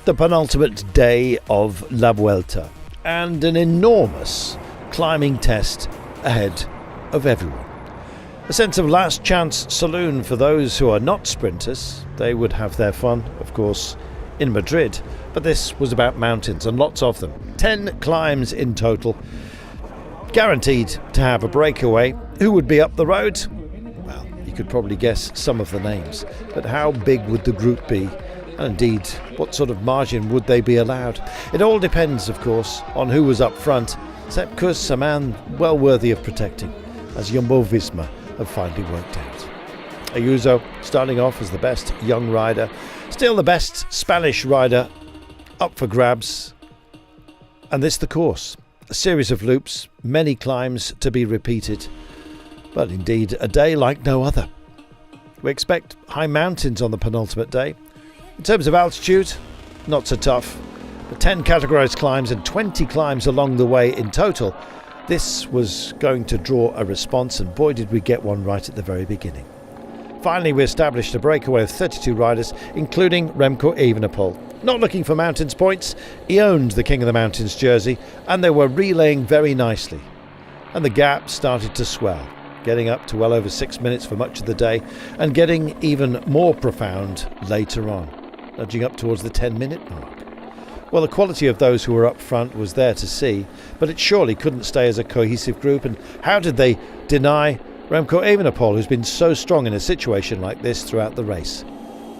The penultimate day of La Vuelta, and an enormous climbing test ahead of everyone. A sense of last chance saloon for those who are not sprinters. They would have their fun, of course, in Madrid, but this was about mountains, and lots of them. 10 climbs in total, guaranteed to have a breakaway. Who would be up the road? Well, you could probably guess some of the names, but how big would the group be? And indeed, what sort of margin would they be allowed? It all depends, of course, on who was up front. Sepp Kuss, a man well worthy of protecting, as Jumbo-Visma have finally worked out. Ayuso starting off as the best young rider, still the best Spanish rider up for grabs. And this the course. A series of loops, many climbs to be repeated, but indeed a day like no other. We expect high mountains on the penultimate day. In terms of altitude, not so tough, but 10 categorised climbs and 20 climbs along the way in total. This was going to draw a response, and boy did we get one right at the very beginning. Finally, we established a breakaway of 32 riders, including Remco Evenepoel. Not looking for mountains points, he owned the King of the Mountains jersey, and they were relaying very nicely. And the gap started to swell, getting up to well over 6 minutes for much of the day, and getting even more profound later on, nudging up towards the 10-minute mark. Well, the quality of those who were up front was there to see, but it surely couldn't stay as a cohesive group. And how did they deny Remco Evenepoel, who's been so strong in a situation like this throughout the race?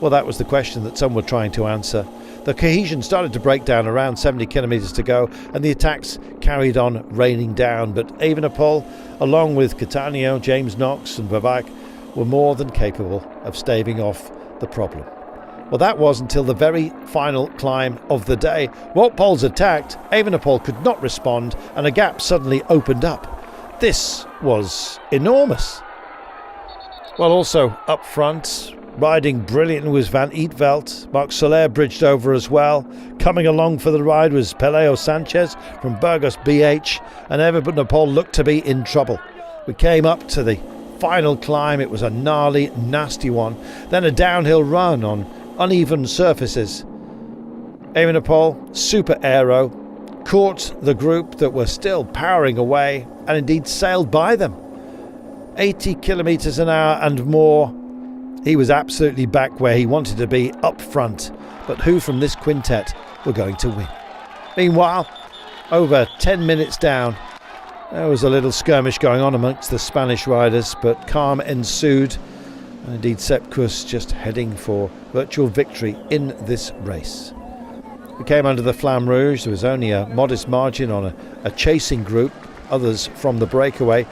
Well, that was the question that some were trying to answer. The cohesion started to break down around 70 kilometres to go, and the attacks carried on raining down. But Evenepoel, along with Cattaneo, James Knox and Vavak, were more than capable of staving off the problem. Well, that was until the very final climb of the day. Wout Poels attacked, Evenepoel could not respond, and a gap suddenly opened up. This was enormous. Well, also up front, riding brilliantly was Van Eetveld. Marc Soler bridged over as well. Coming along for the ride was Peleo Sanchez from Burgos BH, and Evenepoel looked to be in trouble. We came up to the final climb. It was a gnarly, nasty one. Then a downhill run on uneven surfaces. Evenepoel, super aero, caught the group that were still powering away and indeed sailed by them. 80 kilometres an hour and more. He was absolutely back where he wanted to be, up front. But who from this quintet were going to win? Meanwhile, over 10 minutes down, there was a little skirmish going on amongst the Spanish riders, but calm ensued. And indeed, Sepp Kuss just heading for virtual victory in this race. We came under the Flamme Rouge. There was only a modest margin on a chasing group, others from the breakaway,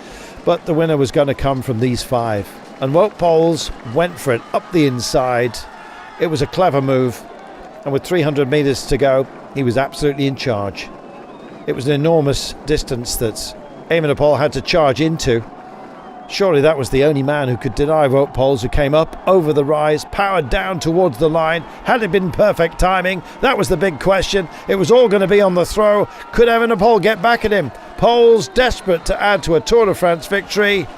but the winner was going to come from these 5. And Wout Poels went for it up the inside. It was a clever move, and with 300 metres to go, he was absolutely in charge. It was an enormous distance that Evenepoel had to charge into. Surely that was the only man who could deny Wout Poels, who came up over the rise, powered down towards the line. Had it been perfect timing? That was the big question. It was all going to be on the throw. Could Evenepoel get back at him? Poels desperate to add to a Tour de France victory,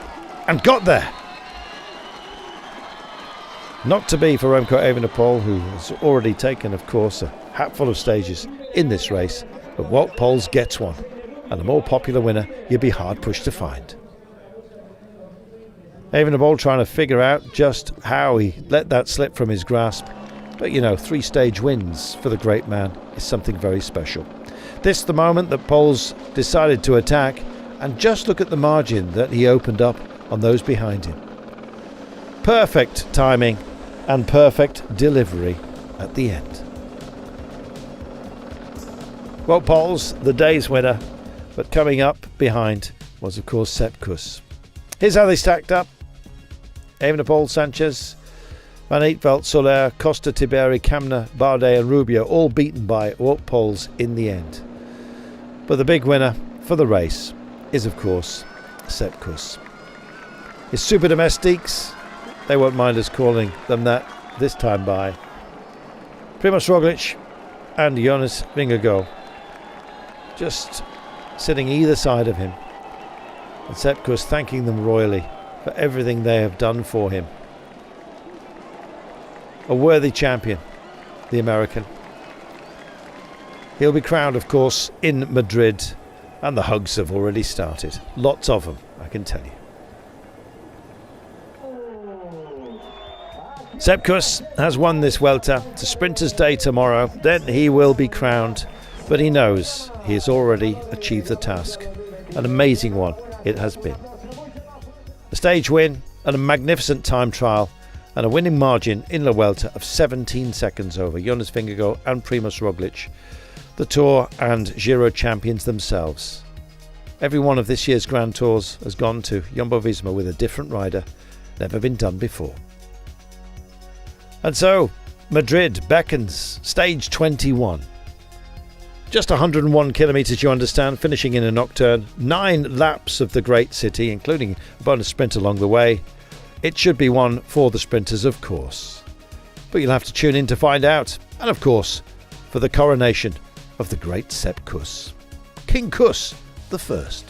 and got there. Not to be for Remco Evenepoel, who has already taken, of course, a hatful of stages in this race. But Wout Poels gets one, and a more popular winner you'd be hard pushed to find. Evenepoel trying to figure out just how he let that slip from his grasp. But 3-stage wins for the great man is something very special. This the moment that Poels decided to attack, and just look at the margin that he opened up on those behind him. Perfect timing and perfect delivery at the end. Wout Poels, the day's winner, but coming up behind was of course Sepp Kuss. Here's how they stacked up. Evenepoel, Sanchez, Van Eetveld, Soler, Costa, Tiberi, Kamna, Bardet and Rubio all beaten by Wout Poels in the end. But the big winner for the race is of course Sepp Kuss. His super domestiques, they won't mind us calling them that this time by Primož Roglič and Jonas Vingegaard, just sitting either side of him, and Sepp Kuss thanking them royally for everything they have done for him. A worthy champion, the American. He'll be crowned, of course, in Madrid, and the hugs have already started. Lots of them, I can tell you. Sepp Kuss has won this Vuelta. It's a sprinter's day tomorrow. Then he will be crowned. But he knows he has already achieved the task. An amazing one it has been. A stage win and a magnificent time trial and a winning margin in La Vuelta of 17 seconds over Jonas Vingegaard and Primož Roglic, the Tour and Giro champions themselves. Every one of this year's Grand Tours has gone to Jumbo-Visma with a different rider. Never been done before. And so, Madrid beckons, stage 21. Just 101 kilometres, you understand, finishing in a nocturne. 9 laps of the great city, including a bonus sprint along the way. It should be one for the sprinters, of course. But you'll have to tune in to find out. And of course, for the coronation of the great Sepp Kuss. King Kuss the First.